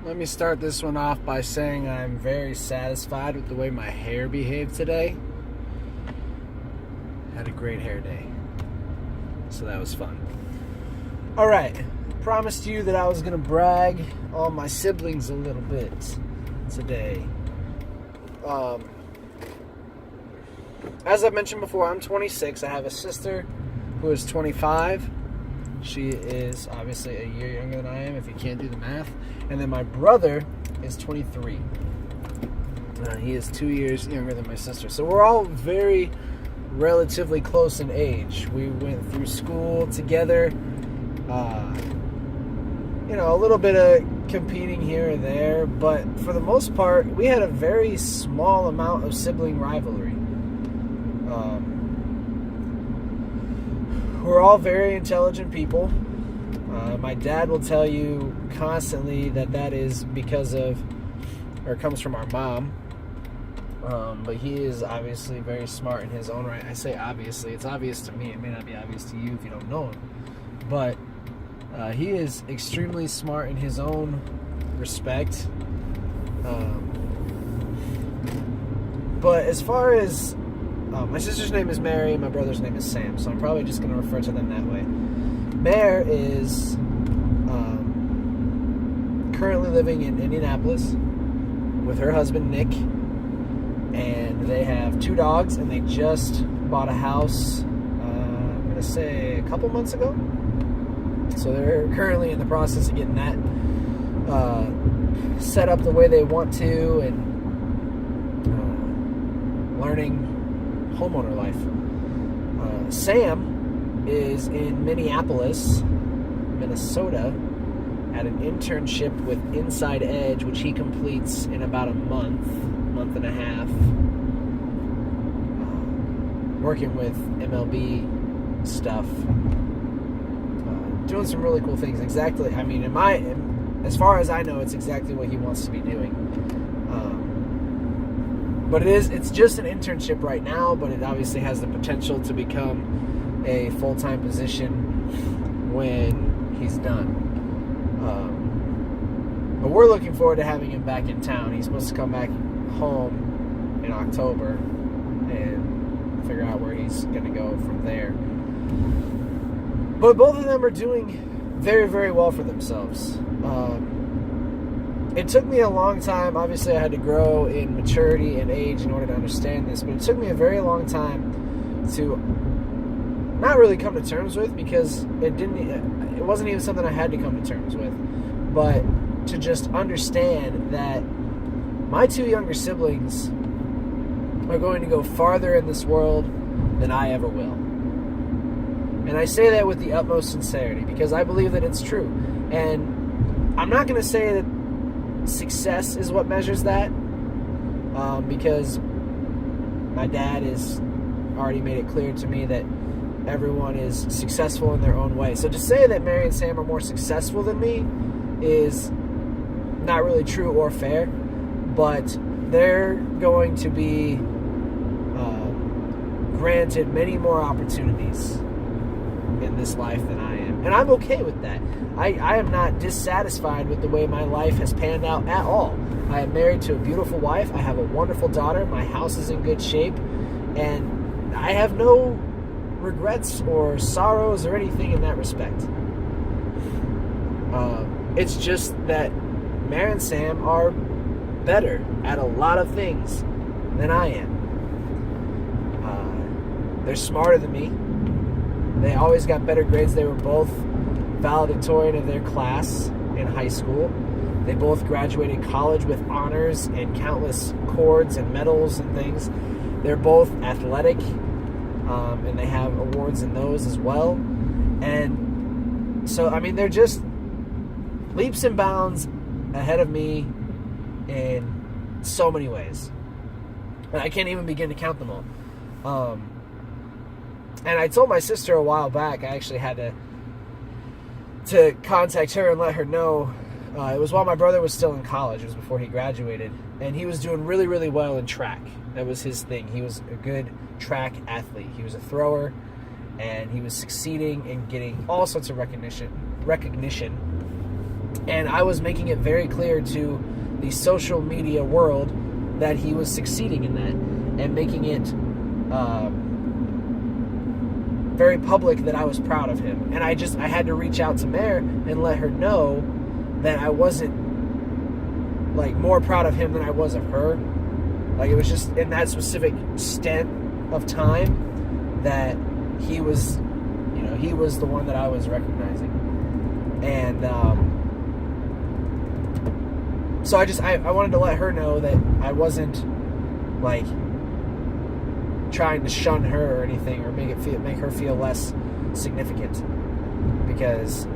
Let me start this one off by saying I'm very satisfied with the way my hair behaved today. Had a great hair day, so that was fun. Alright, promised you that I was going to brag on my siblings a little bit today. As I mentioned before, I'm 26. I have a sister who is 25. She is obviously a year younger than I am, if you can't do the math. And then my brother is 23. He is 2 years younger than my sister. So we're all very relatively close in age. We went through school together. A little bit of competing here and there. But for the most part, we had a very small amount of sibling rivalry. We're all very intelligent people. My dad will tell you constantly that is because of, or comes from our mom. But he is obviously very smart in his own right. I say obviously, it's obvious to me. It may not be obvious to you if you don't know him. But he is extremely smart in his own respect. But as far as my sister's name is Mary, my brother's name is Sam, so I'm probably just going to refer to them that way. Mare is currently living in Indianapolis with her husband, Nick, and they have 2 dogs, and they just bought a house, I'm going to say a couple months ago. So they're currently in the process of getting that set up the way they want to, and learning homeowner life. Sam is in Minneapolis, Minnesota, at an internship with Inside Edge, which he completes in about a month and a half, working with MLB stuff, doing some really cool things. Exactly, I mean, as far as I know, it's exactly what he wants to be doing. But it's just an internship right now, but it obviously has the potential to become a full-time position when he's done. But we're looking forward to having him back in town. He's supposed to come back home in October and figure out where he's going to go from there. But both of them are doing very, very well for themselves. It took me a long time. Obviously, I had to grow in maturity and age in order to understand this, but it took me a very long time to not really come to terms with, because it wasn't even something I had to come to terms with, but to just understand that my 2 younger siblings are going to go farther in this world than I ever will. And I say that with the utmost sincerity, because I believe that it's true. And I'm not going to say that success is what measures that, because my dad has already made it clear to me that everyone is successful in their own way. So to say that Mary and Sam are more successful than me is not really true or fair, but they're going to be granted many more opportunities in this life than I am. And I'm okay with that. I am not dissatisfied with the way my life has panned out at all. I am married to a beautiful wife. I have a wonderful daughter. My house is in good shape. And I have no regrets or sorrows or anything in that respect. It's just that Mare and Sam are better at a lot of things than I am. They're smarter than me. They always got better grades. They were both valedictorian of their class in high school. They both graduated college with honors and countless cords and medals and things. They're both athletic, and they have awards in those as well. And so, I mean, they're just leaps and bounds ahead of me in so many ways. And I can't even begin to count them all. And I told my sister a while back, I actually had to contact her and let her know. It was while my brother was still in college. It was before he graduated. And he was doing really, really well in track. That was his thing. He was a good track athlete. He was a thrower, and he was succeeding and getting all sorts of recognition. And I was making it very clear to the social media world that he was succeeding in that, and making it very public that I was proud of him. And I had to reach out to Mare and let her know that I wasn't like more proud of him than I was of her. Like, it was just in that specific stint of time that he was the one that I was recognizing. And so I wanted to let her know that I wasn't like trying to shun her or anything, or make her feel less significant, because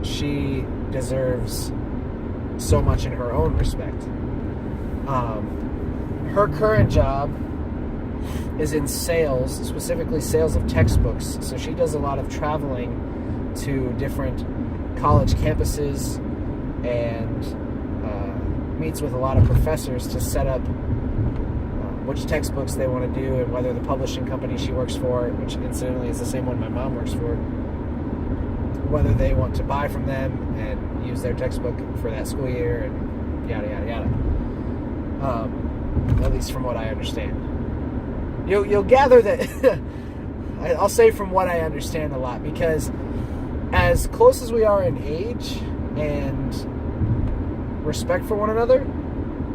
she deserves so much in her own respect. Her current job is in sales, specifically sales of textbooks. So she does a lot of traveling to different college campuses and meets with a lot of professors to set up which textbooks they want to do, and whether the publishing company she works for, which incidentally is the same one my mom works for, whether they want to buy from them and use their textbook for that school year, and yada yada yada. At least from what I understand. You'll gather that I'll say from what I understand a lot, because as close as we are in age and respect for one another,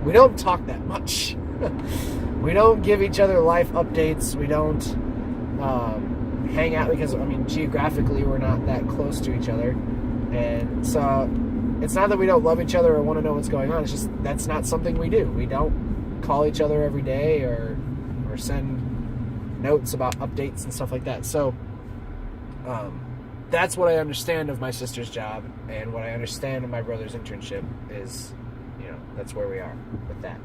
we don't talk that much. We don't give each other life updates. We don't hang out, because, I mean, geographically we're not that close to each other. And so it's not that we don't love each other or want to know what's going on. It's just that's not something we do. We don't call each other every day or send notes about updates and stuff like that. So that's what I understand of my sister's job, and what I understand of my brother's internship is, that's where we are with that.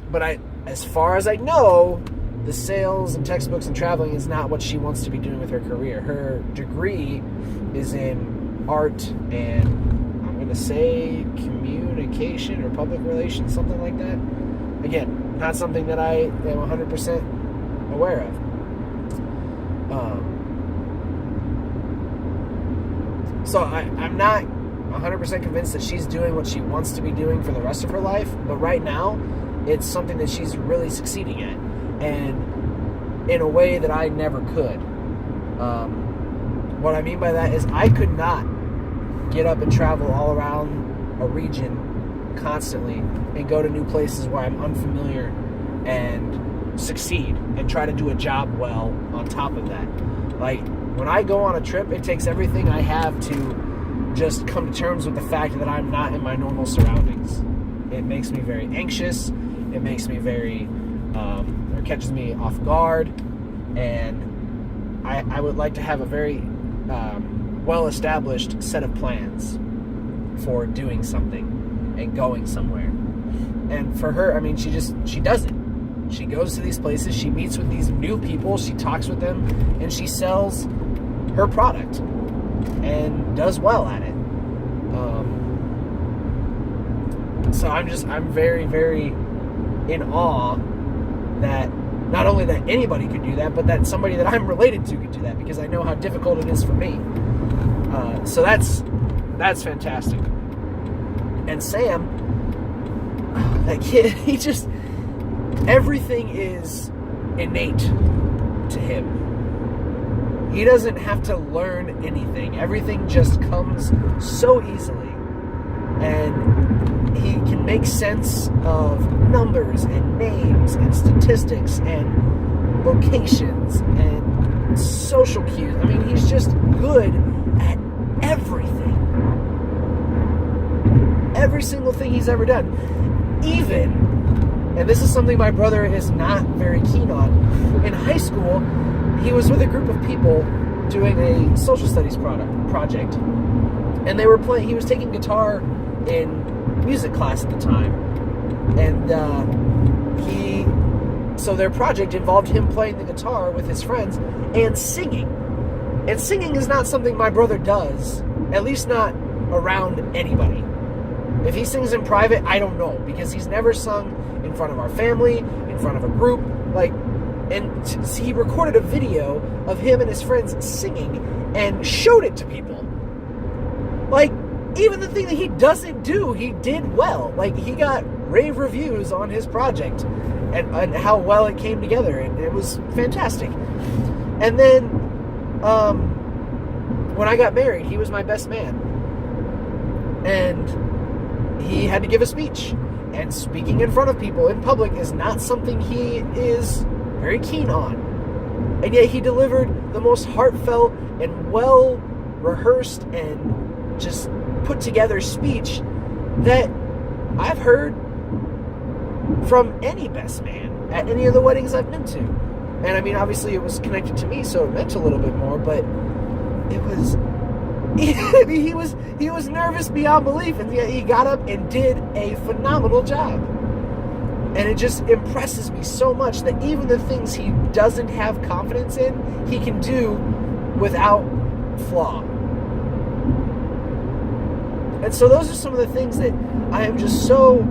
But as far as I know, the sales and textbooks and traveling is not what she wants to be doing with her career. Her degree is in art and, I'm going to say, communication or public relations, something like that. Again, not something that I am 100% aware of. So I'm not 100% convinced that she's doing what she wants to be doing for the rest of her life, but right now it's something that she's really succeeding at, and in a way that I never could. What I mean by that is I could not get up and travel all around a region constantly and go to new places where I'm unfamiliar and succeed and try to do a job well on top of that. Like, when I go on a trip, it takes everything I have to just come to terms with the fact that I'm not in my normal surroundings. It makes me very anxious. It makes me very, or catches me off guard. And I would like to have a very well-established set of plans for doing something and going somewhere. And for her, I mean, she does it. She goes to these places, she meets with these new people, she talks with them, and she sells her product and does well at it. So I'm very, very in awe that not only that anybody could do that, but that somebody that I'm related to could do that, because I know how difficult it is for me. So that's fantastic. And Sam, that kid, he just, everything is innate to him. He doesn't have to learn anything. Everything just comes so easily. And he can make sense of numbers and names and statistics and locations and social cues. I mean, he's just good at everything. Every single thing he's ever done. Even, and this is something my brother is not very keen on, in high school, he was with a group of people doing a social studies project. And they were playing, he was taking guitar in music class at the time. And so their project involved him playing the guitar with his friends and singing. And singing is not something my brother does, at least not around anybody. If he sings in private, I don't know, because he's never sung in front of our family, in front of a group, and he recorded a video of him and his friends singing and showed it to people. Like, even the thing that he doesn't do, he did well. Like, he got rave reviews on his project and how well it came together, and it was fantastic. And then when I got married, he was my best man, and he had to give a speech, and speaking in front of people in public is not something he is very keen on, and yet he delivered the most heartfelt and well rehearsed and just put together speech that I've heard from any best man at any of the weddings I've been to. And I mean, obviously it was connected to me, so it meant a little bit more, but it was he was nervous beyond belief, and yet he got up and did a phenomenal job. And it just impresses me so much that even the things he doesn't have confidence in, he can do without flaw. And so those are some of the things that I am just so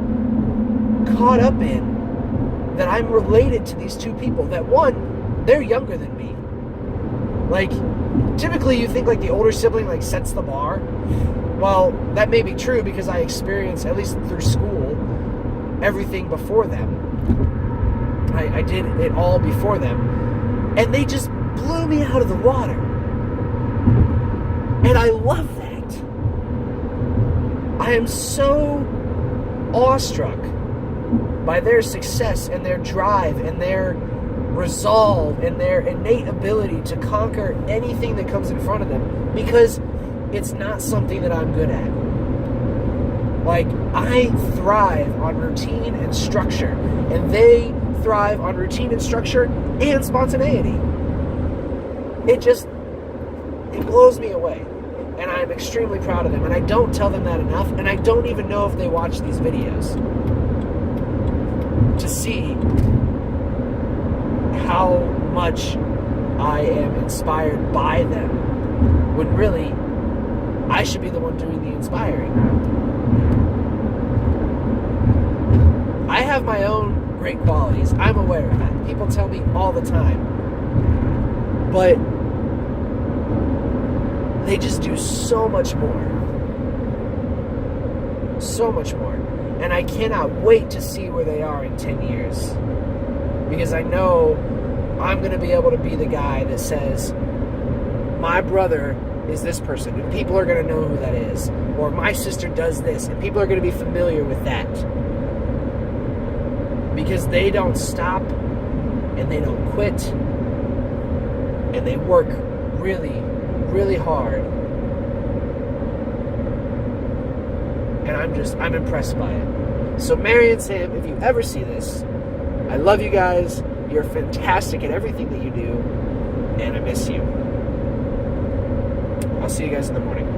caught up in, that I'm related to these two people. That one, they're younger than me. Like, typically you think like the older sibling like sets the bar. Well, that may be true because I experienced, at least through school, everything before them. I did it all before them. And they just blew me out of the water. And I love that. I am so awestruck by their success and their drive and their resolve and their innate ability to conquer anything that comes in front of them, because it's not something that I'm good at. Like, I thrive on routine and structure, and they thrive on routine and structure and spontaneity. It blows me away. And I'm extremely proud of them. And I don't tell them that enough. And I don't even know if they watch these videos to see how much I am inspired by them, when really I should be the one doing the inspiring. I have my own great qualities. I'm aware of that. People tell me all the time. But they just do so much more. So much more. And I cannot wait to see where they are in 10 years. Because I know I'm going to be able to be the guy that says, my brother is this person, and people are going to know who that is. Or my sister does this, and people are going to be familiar with that. Because they don't stop, and they don't quit, and they work really, really hard. And I'm impressed by it. So Mary and Sam, if you ever see this, I love you guys. You're fantastic at everything that you do, and I miss you. I'll see you guys in the morning.